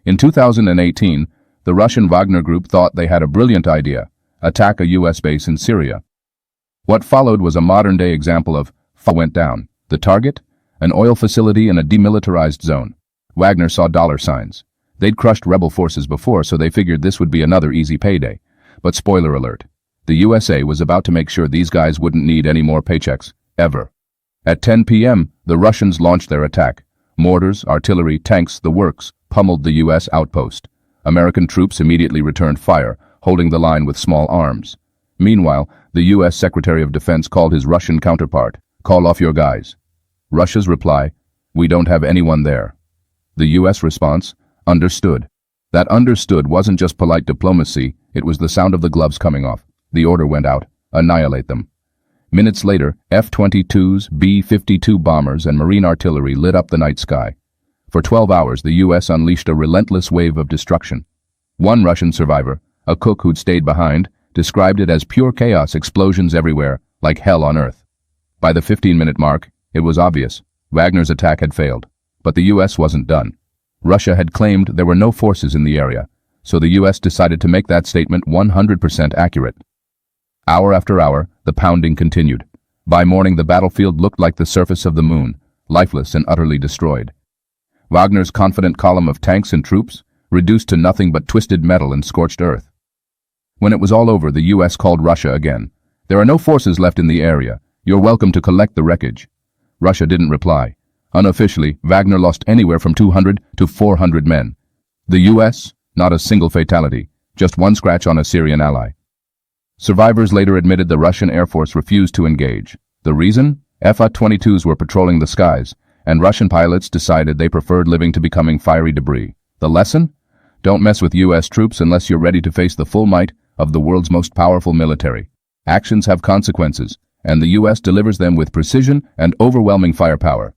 In 2018, the Russian Wagner Group thought they had a brilliant idea: attack a U.S. base in Syria. What followed was a modern-day example of went down. The target? An oil facility in a demilitarized zone. Wagner saw dollar signs. They'd crushed rebel forces before, so they figured this would be another easy payday. But spoiler alert, the USA was about to make sure these guys wouldn't need any more paychecks, ever. At 10 p.m., the Russians launched their attack. Mortars, artillery, tanks, the works, pummeled the U.S. outpost. American troops immediately returned fire, holding the line with small arms. Meanwhile, the U.S. Secretary of Defense called his Russian counterpart, "Call off your guys." Russia's reply, "We don't have anyone there." The U.S. response, "Understood." That understood wasn't just polite diplomacy, it was the sound of the gloves coming off. The order went out: annihilate them. Minutes later, F-22s, B-52 bombers, and Marine artillery lit up the night sky. For 12 hours, the U.S. unleashed a relentless wave of destruction. One Russian survivor, a cook who'd stayed behind, described it as pure chaos, explosions everywhere, like hell on earth. By the 15-minute mark, it was obvious: Wagner's attack had failed. But the U.S. wasn't done. Russia had claimed there were no forces in the area, so the U.S. decided to make that statement 100% accurate. Hour after hour, the pounding continued. By morning, the battlefield looked like the surface of the moon, lifeless and utterly destroyed. Wagner's confident column of tanks and troops reduced to nothing but twisted metal and scorched earth. When it was all over, the U.S. called Russia again. "There are no forces left in the area. You're welcome to collect the wreckage." Russia didn't reply. Unofficially, Wagner lost anywhere from 200 to 400 men. The U.S., not a single fatality, just one scratch on a Syrian ally. Survivors later admitted the Russian Air Force refused to engage. The reason? F-22s were patrolling the skies, and Russian pilots decided they preferred living to becoming fiery debris. The lesson? Don't mess with U.S. troops unless you're ready to face the full might of the world's most powerful military. Actions have consequences, and the U.S. delivers them with precision and overwhelming firepower.